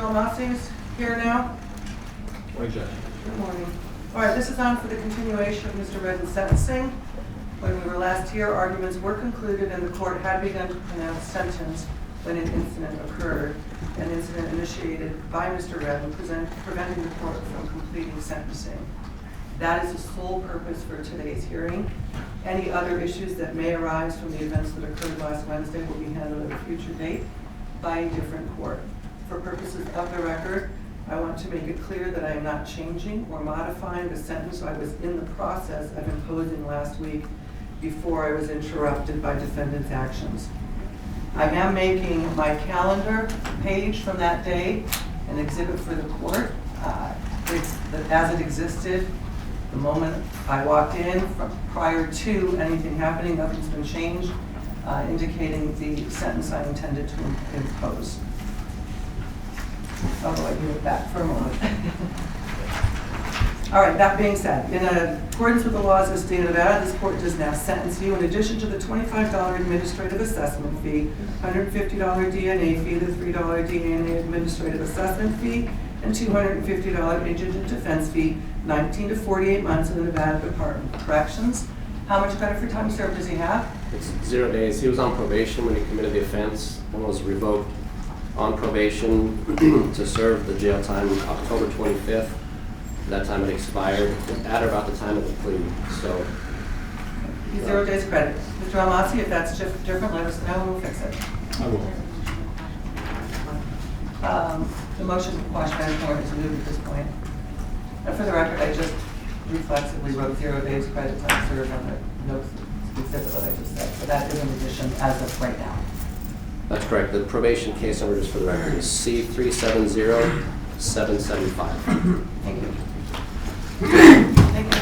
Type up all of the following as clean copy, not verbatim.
Holthus is here now. Morning, Judge. Good morning. All right, this is on for the continuation of Mr. Redden's sentencing. When we were last here, arguments were concluded and the court had begun to pronounce sentence when an incident occurred, an incident initiated by Mr. Redden, preventing the court from completing sentencing. That is the sole purpose for today's hearing. Any other issues that may arise from the events that occurred last Wednesday will be handled at a future date by a different court. For purposes of the record, I want to make it clear that I am not changing or modifying the sentence I was in the process of imposing last week before I was interrupted by defendant's actions. I am making my calendar page from that day an exhibit for the court. As it existed the moment I walked in, prior to anything happening, nothing's been changed, indicating the sentence I intended to impose. I'll let you with that for a moment. All right, that being said, in accordance with the laws of the state of Nevada, this court does now sentence you in addition to the $25 administrative assessment fee, $150 DNA fee, the $3 DNA administrative assessment fee, and $250 indigent defense fee, 19 to 48 months in the Nevada Department of Corrections. How much credit for time served does he have? It's 0 days. He was on probation when he committed the offense and was revoked on probation to serve the jail time October 25th. That time it expired at or about the time of the plea. So 0 days credit. Mr. Almasi, if that's different, let us know and we'll fix it. I will. The motion to quash mandatory is moved at this point. And for the record, I just reflexively wrote 0 days credit time served on the notes specific what I just said. So that is an addition as of right now. that's correct. The probation case number, just for the record, is C370775. Thank you. Thank you.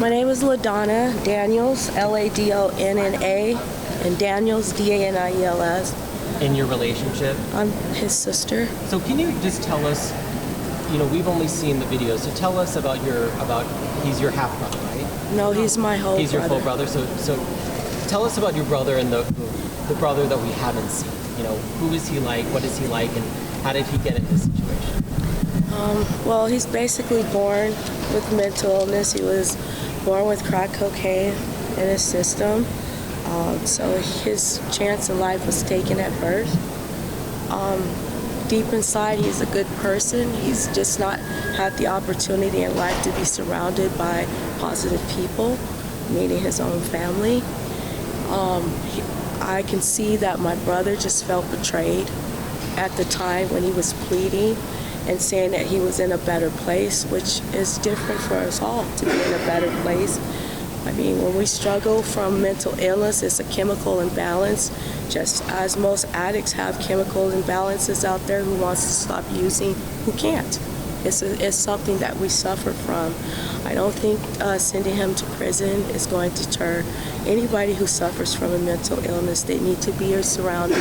My name is LaDonna Daniels, Ladonna, and Daniels, Daniels. In your relationship? I'm his sister. So can you just tell us, we've only seen the videos, so tell us about he's your half brother, right? No, he's my whole He's your brother. full brother. So tell us about your brother and the brother that we haven't seen. Who is he like? What is he like? And how did he get in this situation? Well, he's basically born with mental illness. He was born with crack cocaine in his system. So his chance in life was taken at birth. Deep inside, he's a good person. He's just not had the opportunity in life to be surrounded by positive people, meaning his own family. I can see that my brother just felt betrayed at the time when he was pleading and saying that he was in a better place, which is different for us all to be in a better place. I mean, when we struggle from mental illness, it's a chemical imbalance, just as most addicts have chemical imbalances out there. Who wants to stop using, who can't. It's something that we suffer from. I don't think sending him to prison is going to deter anybody who suffers from a mental illness. They need to be surrounded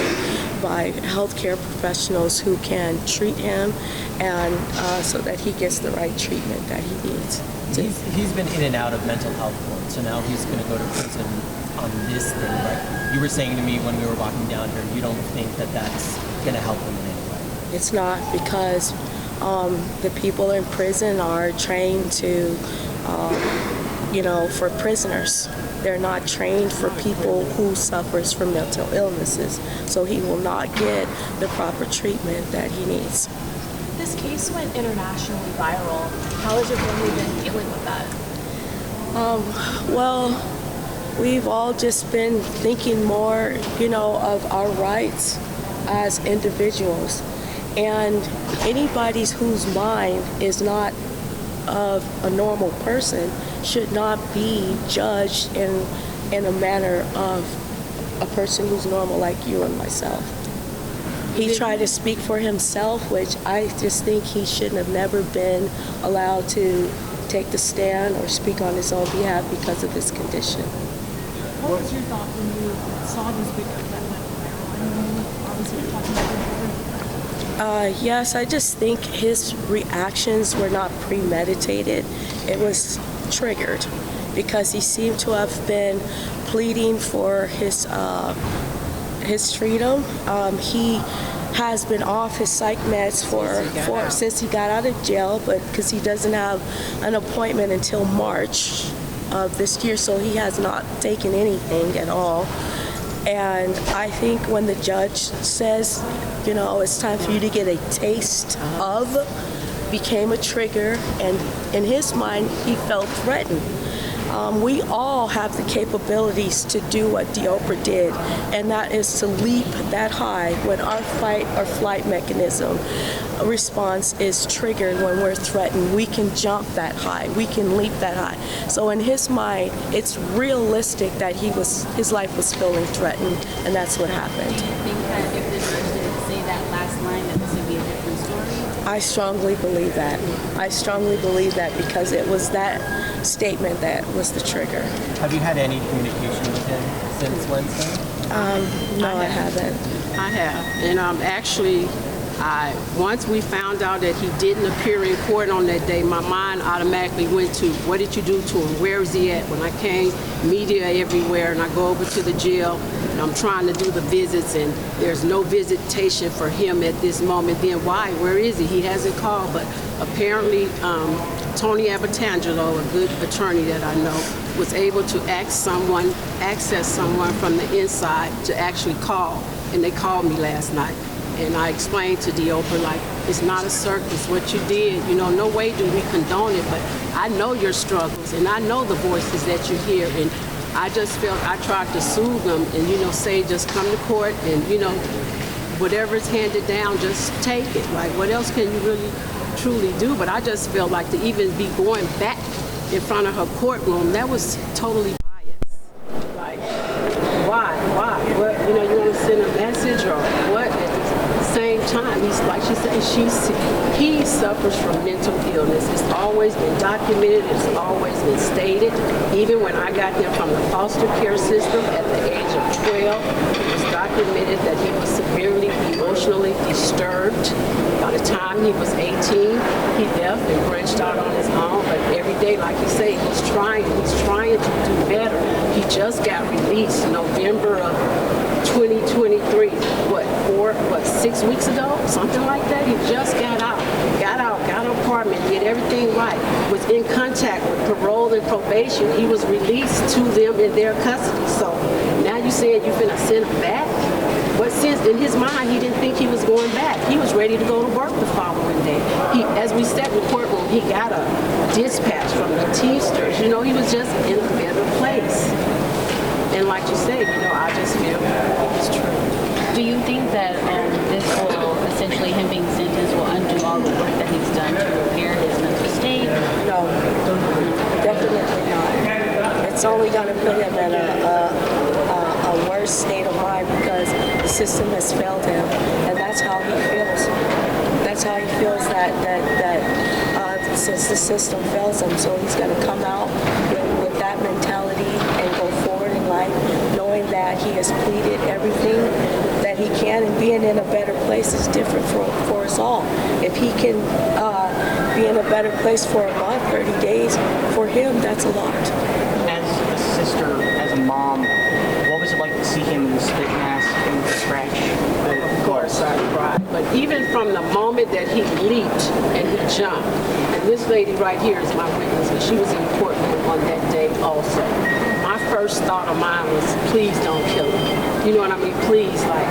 by healthcare professionals who can treat him and so that he gets the right treatment that he needs. He's been in and out of mental health court, so now he's going to go to prison on this thing, right? You were saying to me when we were walking down here, you don't think that that's going to help him in any way? It's not, because the people in prison are trained to, for prisoners. They're not trained for people who suffers from mental illnesses. So he will not get the proper treatment that he needs. This case went internationally viral. How has your family been dealing with that? Well, we've all just been thinking more, of our rights as individuals. And anybody whose mind is not of a normal person should not be judged in a manner of a person who's normal like you and myself. He tried to speak for himself, which I just think he shouldn't have never been allowed to take the stand or speak on his own behalf because of his condition. What was your thought when you saw these videos that went viral? I mean, obviously you're talking about different. Yes, I just think his reactions were not premeditated. It was triggered. because he seemed to have been pleading for his freedom. He has been off his psych meds since he got out of jail, but because he doesn't have an appointment until March of this year, so he has not taken anything at all. And I think when the judge says, you know, it's time for you to get a taste of, became a trigger, and in his mind, he felt threatened. We all have the capabilities to do what Deobra did, and that is to leap that high when our fight or flight mechanism response is triggered. When we're threatened, we can jump that high, we can leap that high. So in his mind, it's realistic that his life was feeling threatened, and that's what happened. Do you think that if the judge didn't say that last line, that this would be a different story? I strongly believe that. I strongly believe that because it was that statement that was the trigger. Have you had any communication with him since Wednesday? No, I haven't. I have, and actually, once we found out that he didn't appear in court on that day, my mind automatically went to, what did you do to him? Where is he at? When I came, media everywhere, and I go over to the jail, and I'm trying to do the visits, and there's no visitation for him at this moment. Then why? Where is he? He hasn't called, but apparently Tony Abatangelo, a good attorney that I know, was able to access someone from the inside to actually call, and they called me last night. And I explained to Deobra, like, it's not a circus. What you did, you know, no way do we condone it, but I know your struggles, and I know the voices that you hear, and I just felt I tried to soothe them and, you know, say, just come to court and, you know, whatever's handed down, just take it. Like, what else can you really truly do? But I just felt like to even be going back in front of her courtroom, that was totally biased. Like, why? What, you know, you want to send a message or what? Same time, he's like she said, he suffers from mental illness. It's always been documented, it's always been stated. Even when I got him from the foster care system at the age of 12, it was documented that he was severely emotionally disturbed. By the time he was 18, he left and branched out on his own, but every day, like you say, he's trying to do better. He just got released November of 2023, 6 weeks ago, something like that. He just got an apartment, did everything right, was in contact with parole and probation. He was released to them in their custody. So now you saying you finna send him back? What sense? In his mind, he didn't think he was going back. He was ready to go to work the following day. As we sat in the courtroom, he got a dispatch from the Teamsters. You know, he was just in a better place. And like you said, you know, I just feel it's true. Do you think that this will, essentially him being sentenced, will undo all the work that he's done to repair his mental state? No, definitely not. It's only going to put him in a worse state of mind because the system has failed him, and that's how he feels. That's how he feels that since the system fails him, so he's going to come out with that mentality and go forward in life, knowing that he has pleaded everything that he can, and being in a better place is different for us all. If he can be in a better place for a month, 30 days, for him, that's a lot. As a sister, as a mom, what was it like to see him in the spit mask and the scratch? Of course, I cried. But even from the moment that he leaped and he jumped, and this lady right here is my witness, and she was in the courtroom on that day also. My first thought of mine was, please don't kill him. You know what I mean? Please, like,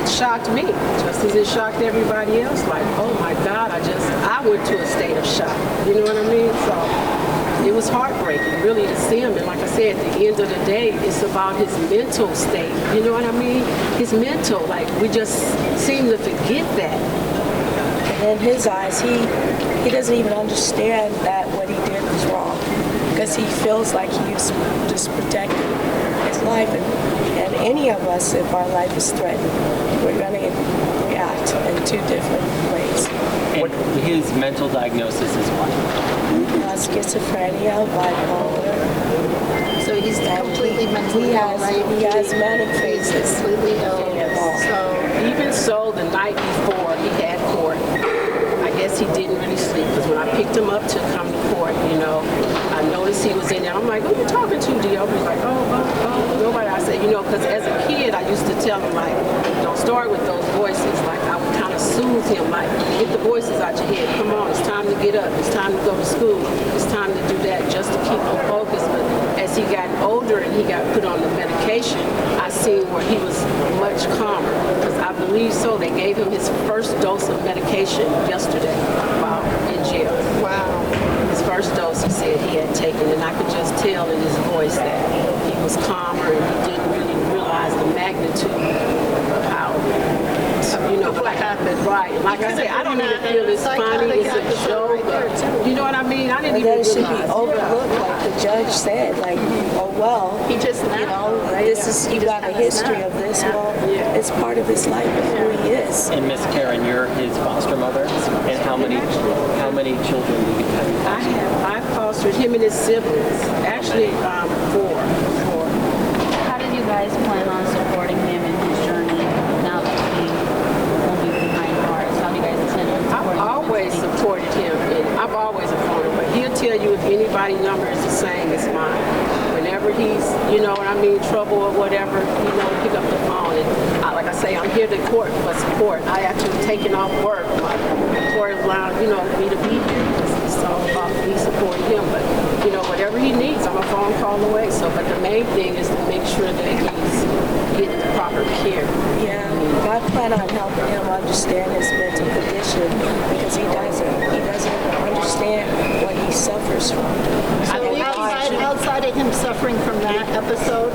it shocked me, just as it shocked everybody else. Like, oh my God, I went to a state of shock. You know what I mean? So it was heartbreaking, really, to see him. And like I said, at the end of the day, it's about his mental state. You know what I mean? His mental, like, we just seem to forget that. And in his eyes, he doesn't even understand that what he did was wrong because he feels like he was just protecting his life. And any of us, if our life is threatened, we're going to react in two different ways. And his mental diagnosis is what? Schizophrenia, bipolar. So he's completely mentally ill, right? He has manic phases. Completely ill. So even so, the night before he had court, I guess he didn't really sleep because when I picked him up to come to court, you know, I noticed he was in there. I'm like, who you talking to, Deobra? He's like, oh, nobody. I said, because as a kid, I used to tell him, like, don't start with those voices. Like, I would kind of soothe him, like, get the voices out your head. Come on, it's time to get up. It's time to go to school. It's time to do that just to keep him focused. But as he got older and he got put on the medication, I seen where he was much calmer. Because I believe so. They gave him his first dose of medication yesterday while in jail. Wow. His first dose, he said he had taken, and I could just tell in his voice that he was calmer and he didn't really realize the magnitude of how, what happened. Right. Like I said, I don't even feel it's funny, it's a joke. You know what I mean? I didn't even But that should realize. be overlooked, like the judge said, like, oh, well, He just this is, you got a history of this, well, it's part of his life and who he is. And Miss Karen, you're his foster mother. And how many children do you have? I fostered him and his siblings. Actually, 4. How did you guys plan on supporting him in his journey now that he will be behind bars? How do you guys intend on supporting him? I've always supported him, and I've always supported him, but he'll tell you if anybody's number is the same as mine. Whenever he's, trouble or whatever, pick up the phone. And like I say, I'm here to court for support. I actually taken off work. My employer allowed, me to be here. It's all about me supporting him, but, whatever he needs, I'm a phone call away. So, but the main thing is to make sure that he's getting the proper care. Yeah, I plan on helping him understand his mental condition because he doesn't understand what he suffers from. So outside of him suffering from that episode,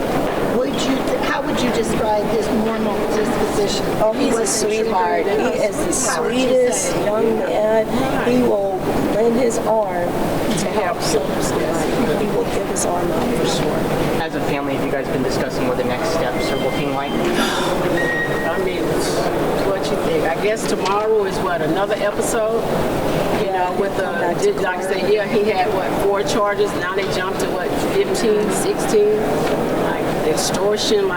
how would you describe his normal disposition? Oh, he's a sweetheart. He is the sweetest young man. He will lend his arm to help somebody. He will give his arm out for sure. As a family, have you guys been discussing what the next steps are looking like? I mean, what you think? I guess tomorrow is another episode? With the, like I say, he had 4 charges. Now they jumped to 15, 16. Like extortion,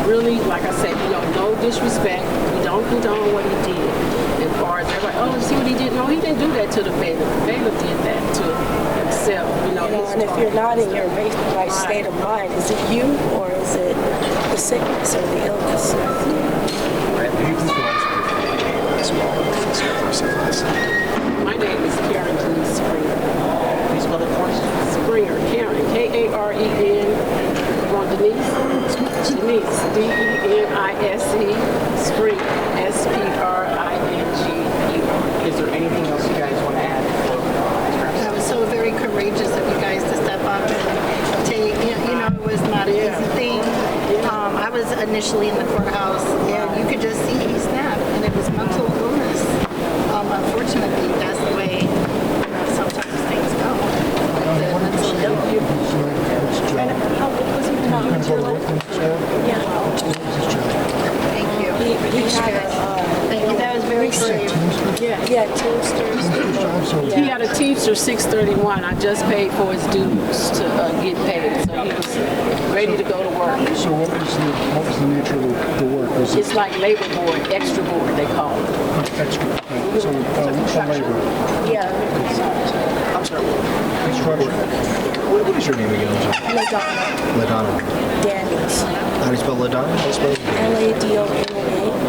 really, like I said, no disrespect. We don't condone what he did. As far as everybody, see what he did? No, he didn't do that to the bailiff. The bailiff did that to himself. And if you're not in your right state of mind, is it you or is it the sickness or the illness? My name is Karen Denise Springer. Please spell it for us. Springer, Karen, Karen. Denise, Denise, Springer, Springe. Is there anything else you guys want to add? That was so very courageous of you guys to step up and take, it was not an easy thing. I was initially in the courthouse and you could just see he snapped and it was mental illness. Unfortunately, that's the way sometimes things go. Thank you. Thank you. That was very brave. Yeah, Teamsters. He had a Teamster 631. I just paid for his dues to get paid, so he was ready to go to work. So what was the nature of the work? Was It's like labor board, extra board, they call it. extra? So labor. Yeah. I'm sorry. Construction. What is your name again? LaDonna LaDonna. Daniels. How do you spell LaDonna? How do you spell it? LaDonna.